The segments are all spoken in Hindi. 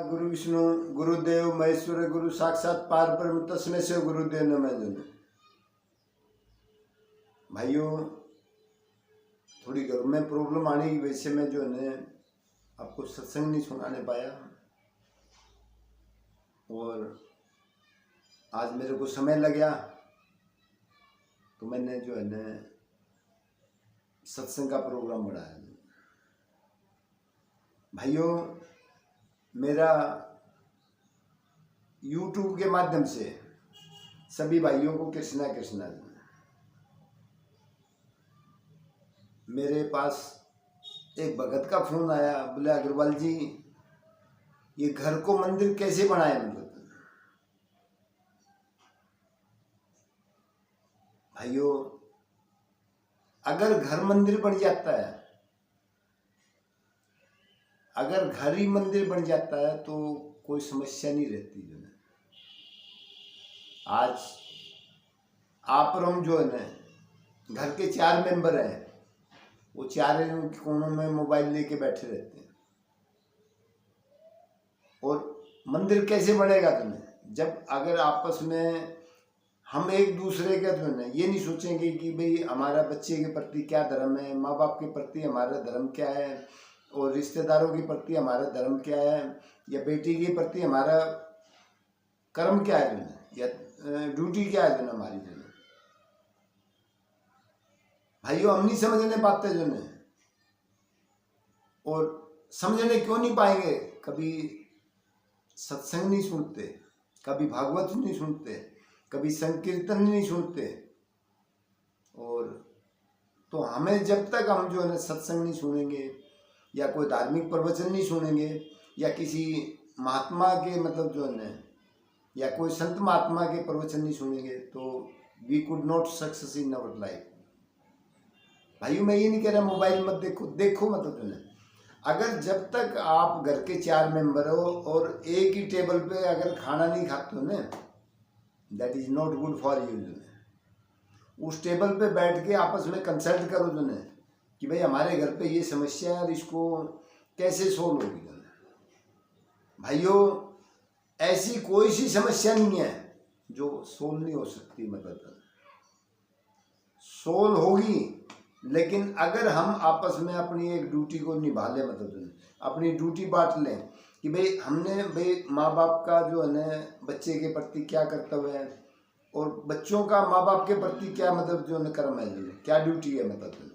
गुरु विष्णु गुरुदेव महेश्वर गुरु साक्षात पार ब्रह्म तस्मै से गुरुदेव नमः। भाइयों, थोड़ी घर में प्रॉब्लम आने की वजह से मैं जो है आपको सत्संग नहीं सुनाने पाया, और आज मेरे को समय लग गया तो मैंने जो है सत्संग का प्रोग्राम बढ़ाया। भाइयों, मेरा YouTube के माध्यम से सभी भाइयों को कृष्णा कृष्णा। मेरे पास एक भगत का फोन आया, बोले अग्रवाल जी ये घर को मंदिर कैसे बनाए। मतलब भाइयों, अगर घर मंदिर बन जाता है, अगर घर ही मंदिर बन जाता है तो कोई समस्या नहीं रहती। जो है आज आप और हम जो है ना घर के 4 मेंबर हैं, वो 4 कोनों में मोबाइल लेके बैठे रहते हैं। और मंदिर कैसे बनेगा तुम्हें, जब अगर आपस में हम एक दूसरे का जो है ये नहीं सोचेंगे कि भाई हमारा बच्चे के प्रति क्या धर्म है, माँ बाप के प्रति हमारा धर्म क्या है, और रिश्तेदारों के प्रति हमारा धर्म क्या है, या बेटी के प्रति हमारा कर्म क्या है, या ड्यूटी क्या है हमारी। भाइयों, हम नहीं समझने पाते जो है, और समझने क्यों नहीं पाएंगे, कभी सत्संग नहीं सुनते, कभी भागवत नहीं सुनते, कभी संकीर्तन नहीं सुनते। और तो हमें जब तक हम जो है सत्संग नहीं सुनेंगे, या कोई धार्मिक प्रवचन नहीं सुनेंगे, या किसी महात्मा के मतलब जो है या कोई संत महात्मा के प्रवचन नहीं सुनेंगे, तो we could not success in our life. भाइयों, मैं ये नहीं कह रहा मोबाइल मत देखो, देखो मतलब जो है, अगर जब तक आप घर के 4 मेंबर हो और एक ही टेबल पे अगर खाना नहीं खाते हो ना, that is not good for you. उस टेबल पे बैठ के आपस में कंसल्ट करो जो है कि भाई हमारे घर पे ये समस्या है और इसको कैसे सोल्व होगी। भाइयों, ऐसी कोई सी समस्या नहीं है जो सोल्व नहीं हो सकती। मतलब सोल्व होगी, लेकिन अगर हम आपस में अपनी एक ड्यूटी को निभा लें, मतलब अपनी ड्यूटी बांट लें कि भाई हमने भाई माँ बाप का जो है ना बच्चे के प्रति क्या कर्तव्य है, और बच्चों का माँ बाप के प्रति क्या मतलब जो है कर्म है, क्या ड्यूटी है। मतलब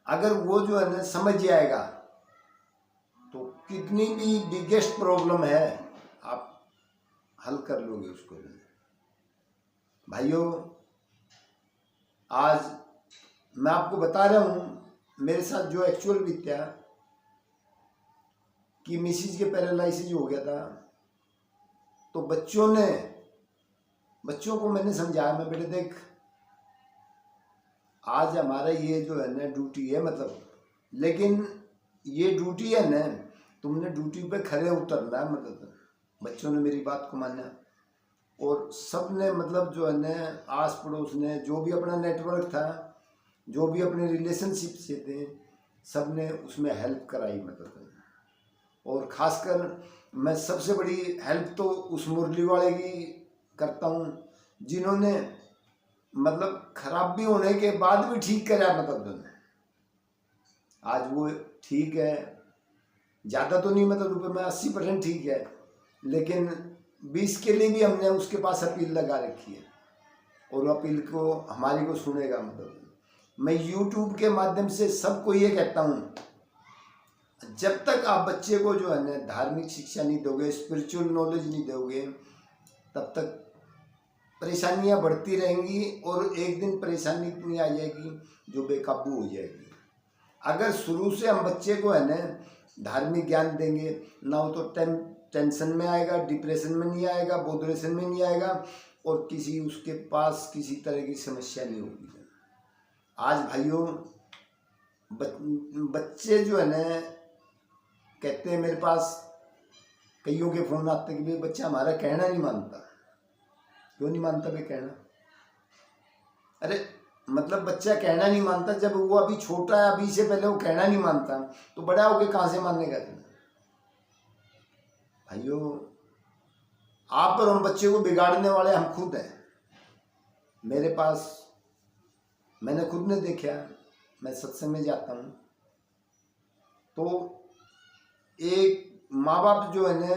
अगर वो जो है ना समझ जाएगा तो कितनी भी बिगेस्ट प्रॉब्लम है आप हल कर लोगे उसको। भाइयों, आज मैं आपको बता रहा हूँ मेरे साथ जो एक्चुअल बीत्या कि मिसिज के पैरालाइसिस हो गया था। तो बच्चों को मैंने समझाया, मैं बेटे देख आज हमारा ये जो है ना ड्यूटी है, मतलब लेकिन ये ड्यूटी है ना, तुमने ड्यूटी पे खरे उतरना है। मतलब बच्चों ने मेरी बात को माना, और सब ने मतलब जो है ना आस पड़ोस ने जो भी अपना नेटवर्क था, जो भी अपने रिलेशनशिप से थे, सब ने उसमें हेल्प कराई। मतलब और ख़ासकर मैं सबसे बड़ी हेल्प तो उस मुरली वाले की करता हूँ जिन्होंने मतलब खराबी होने के बाद भी ठीक करा। मतलब आज वो ठीक है, ज़्यादा तो नहीं, मतलब रुपये में 80% ठीक है, लेकिन 20 के लिए भी हमने उसके पास अपील लगा रखी है, और अपील को हमारी को सुनेगा। मतलब मैं YouTube के माध्यम से सबको ये कहता हूँ, जब तक आप बच्चे को जो है ना धार्मिक शिक्षा नहीं दोगे, स्पिरिचुअल नॉलेज नहीं दोगे, तब तक परेशानियाँ बढ़ती रहेंगी, और एक दिन परेशानी इतनी आ जाएगी जो बेकाबू हो जाएगी। अगर शुरू से हम बच्चे को है ना धार्मिक ज्ञान देंगे ना, वो तो टेंशन में आएगा, डिप्रेशन में नहीं आएगा, बोधरेशन में नहीं आएगा, और किसी उसके पास किसी तरह की समस्या नहीं होगी। आज भाइयों, बच्चे जो है ना कहते हैं, मेरे पास कईयों के फ़ोन आते हैं कि भाई बच्चा हमारा कहना नहीं मानता। क्यों नहीं मानता भाई कहना? अरे मतलब बच्चा कहना नहीं मानता, जब वो अभी छोटा है, अभी से पहले वो कहना नहीं मानता, तो बड़ा होके कहाँ से मानेगा? भाइयों, आप और हम बच्चे को बिगाड़ने वाले हम खुद हैं। मेरे पास, मैंने खुद ने देखा, मैं सत्संग में जाता हूँ तो एक माँ बाप जो है ना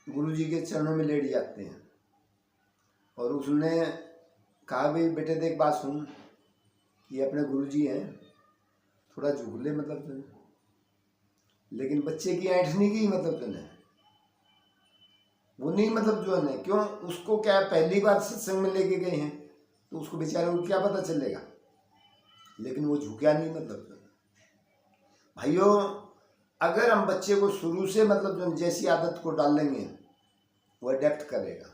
गुरु जी के चरणों में लेट जाते हैं और उसने कहा, भाई बेटे देख बात सुन, ये अपने गुरु जी हैं, थोड़ा झुक ले मतलब तुझे। लेकिन बच्चे की ऐंठनी की मतलब तुझे वो नहीं, मतलब जो है ना, क्यों उसको क्या पहली बार सत्संग में लेके गए हैं तो उसको बेचारे को क्या पता चलेगा, लेकिन वो झुका नहीं मतलब। भाइयों, अगर हम बच्चे को शुरू से मतलब जो जैसी आदत को डालेंगे वो अडेप्ट करेगा,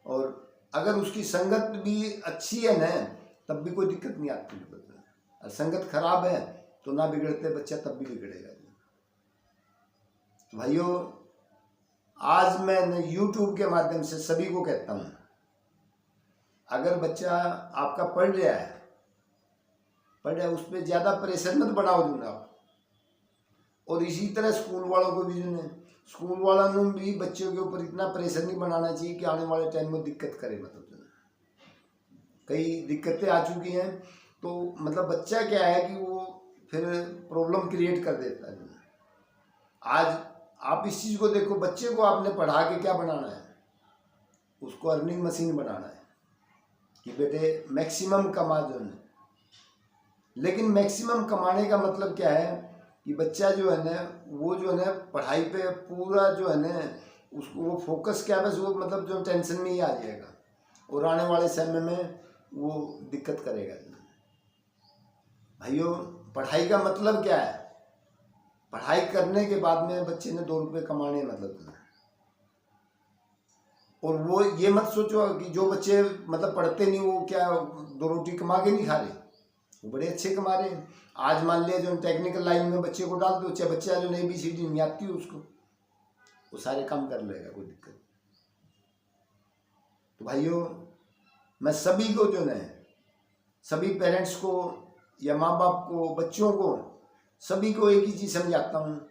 और अगर उसकी संगत भी अच्छी है ना तब भी कोई दिक्कत नहीं आती। और संगत खराब है तो ना बिगड़ते बच्चा तब भी बिगड़ेगा। भाइयों, आज मैं YouTube के माध्यम से सभी को कहता हूँ, अगर बच्चा आपका पढ़ रहा है उस पर ज़्यादा प्रेशर मत बढ़ाओ जनाब। और इसी तरह स्कूल वालों को भी जो है, स्कूल वालों ने भी बच्चों के ऊपर इतना प्रेशर नहीं बनाना चाहिए कि आने वाले टाइम में दिक्कत करे। मतलब कई दिक्कतें आ चुकी हैं तो मतलब बच्चा क्या है कि वो फिर प्रॉब्लम क्रिएट कर देता है। आज आप इस चीज़ को देखो, बच्चे को आपने पढ़ा के क्या बनाना है, उसको अर्निंग मशीन बनाना है कि बेटे मैक्सिमम कमा जो है। लेकिन मैक्सिमम कमाने का मतलब क्या है कि बच्चा जो है ना वो जो है ना पढ़ाई पे पूरा जो है ना उसको वो फोकस क्या बस वो मतलब जो टेंशन में ही आ जाएगा और आने वाले समय में वो दिक्कत करेगा। भाइयों, पढ़ाई का मतलब क्या है, पढ़ाई करने के बाद में बच्चे ने 2 रुपये कमाने मतलब। और वो ये मत सोचो कि जो बच्चे मतलब पढ़ते नहीं वो क्या 2 रोटी कमा के नहीं खा रहे, वो बड़े अच्छे कमा रहे हैं। आज मान लिया जो टेक्निकल लाइन में बच्चे को डाल दो, चाहे बच्चा जो नहीं ABCD नहीं आती उसको, वो सारे काम कर लेगा, कोई दिक्कत। तो भाइयों, मैं सभी को जो है, सभी पेरेंट्स को या माँ बाप को, बच्चों को, सभी को एक ही चीज़ समझाता हूँ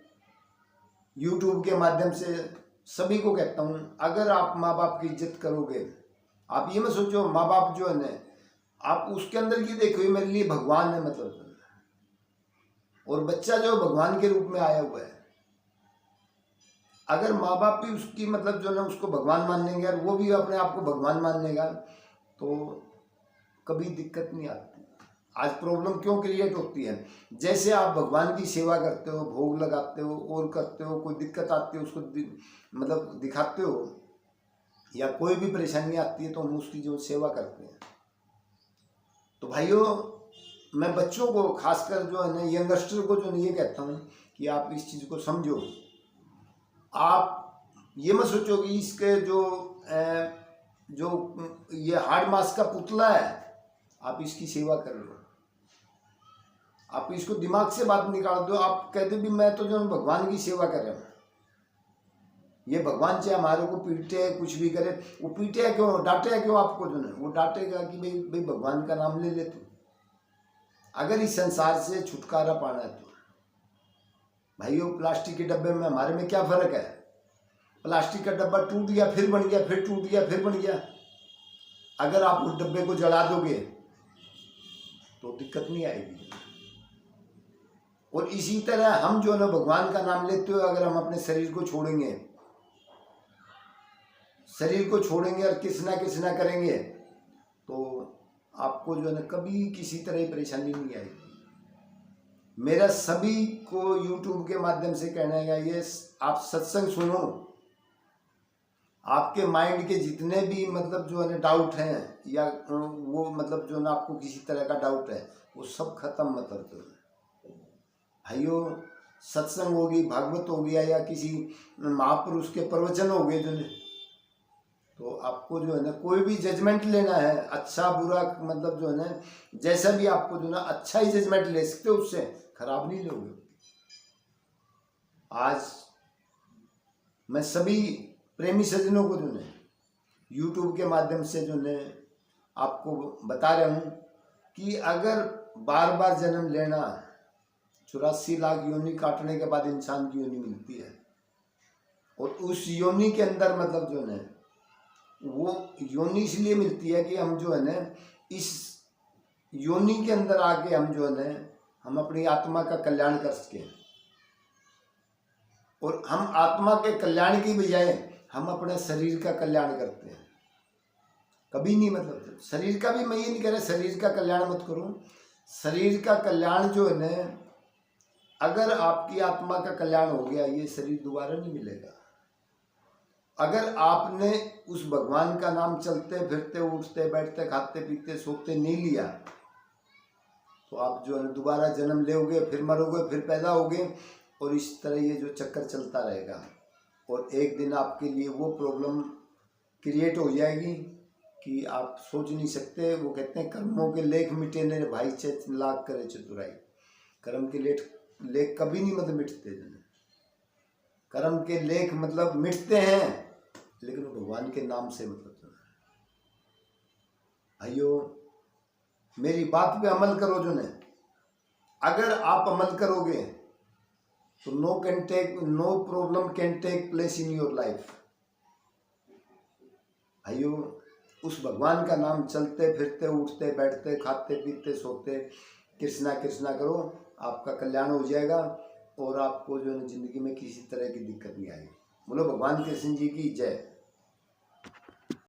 YouTube के माध्यम से सभी को कहता हूँ, अगर आप माँ बाप की इज्जत करोगे, आप ये मत सोचो माँ बाप जो है ना आप उसके अंदर ये देखो ये मेरे लिए भगवान है मतलब, और बच्चा जो भगवान के रूप में आया हुआ है। अगर माँ बाप भी उसकी मतलब जो है ना उसको भगवान मानेंगे और वो भी अपने आप को भगवान मानेगा तो कभी दिक्कत नहीं आती। आज प्रॉब्लम क्यों क्रिएट होती है, जैसे आप भगवान की सेवा करते हो, भोग लगाते हो और करते हो, कोई दिक्कत आती है उसको मतलब दिखाते हो या कोई भी परेशानी आती है तो हम उसकी जो सेवा करते हैं। तो भाइयों, मैं बच्चों को खासकर जो है ना यंगस्टर को जो ये कहता हूँ कि आप इस चीज़ को समझो। आप ये मत सोचो कि इसके जो ये हार्ड मास का पुतला है आप इसकी सेवा कर लो, आप इसको दिमाग से बात निकाल दो। आप कहते भी मैं तो जो भगवान की सेवा कर रहा हूँ, ये भगवान चाहे हमारे को पीटे कुछ भी करे, वो पीटे क्यों, डांटे क्यों आपको, जो है वो डांटेगा कि भाई भगवान का नाम ले लेते। अगर इस संसार से छुटकारा पाना है तो भाइयों, प्लास्टिक के डब्बे में हमारे में क्या फर्क है, प्लास्टिक का डब्बा टूट गया फिर बन गया, फिर टूट गया फिर बन गया। अगर आप उस डब्बे को जला दोगे तो दिक्कत नहीं आएगी। और इसी तरह हम जो है ना भगवान का नाम लेते हुए अगर हम अपने शरीर को छोड़ेंगे और किस ना करेंगे तो आपको जो है ना कभी किसी तरह की परेशानी नहीं आएगी। मेरा सभी को YouTube के माध्यम से कहना है ये आप सत्संग सुनो, आपके माइंड के जितने भी मतलब जो है ना डाउट हैं या वो मतलब जो है ना आपको किसी तरह का डाउट है वो सब खत्म मतलब तो भाइयों, सत्संग होगी, भागवत हो गया या किसी महापुरुष के प्रवचन हो गए जो, तो आपको जो है ना कोई भी जजमेंट लेना है अच्छा बुरा मतलब जो है ना जैसा भी आपको जो ना अच्छा ही जजमेंट ले सकते हो, उससे खराब नहीं लोगे। आज मैं सभी प्रेमी सज्जनों को जो है YouTube के माध्यम से जो है आपको बता रहा हूँ कि अगर बार बार जन्म लेना, 84 लाख योनि काटने के बाद इंसान की योनि मिलती है, और उस योनि के अंदर मतलब जो है वो योनि इसलिए मिलती है कि हम जो है ना इस योनि के अंदर आके हम जो है ना हम अपनी आत्मा का कल्याण कर सकें। और हम आत्मा के कल्याण की बजाय हम अपने शरीर का कल्याण करते हैं। कभी नहीं, मतलब शरीर का भी मैं ये नहीं कह रहा शरीर का कल्याण मत करो। शरीर का कल्याण जो है ना, अगर आपकी आत्मा का कल्याण हो गया ये शरीर दोबारा नहीं मिलेगा। अगर आपने उस भगवान का नाम चलते फिरते उठते बैठते खाते पीते सोते नहीं लिया तो आप जो है दोबारा जन्म लोगे, फिर मरोगे, फिर पैदा होगे और इस तरह ये जो चक्कर चलता रहेगा। और एक दिन आपके लिए वो प्रॉब्लम क्रिएट हो जाएगी कि आप सोच नहीं सकते। वो कहते हैं कर्मों के लेख मिटे ने भाई लाख करे चतुराई। कर्म के लेख कभी नहीं मतलब मिटते। कर्म के लेख मतलब मिटते हैं लेकिन भगवान के नाम से मतलब भाइयों मेरी बात पे अमल करो। जो ने अगर आप अमल करोगे तो no problem can take place in your life. भाइयों उस भगवान का नाम चलते फिरते उठते बैठते खाते पीते सोते कृष्णा कृष्णा करो, आपका कल्याण हो जाएगा और आपको जो है जिंदगी में किसी तरह की दिक्कत नहीं आएगी। बोलो भगवान कृष्ण जी की जय।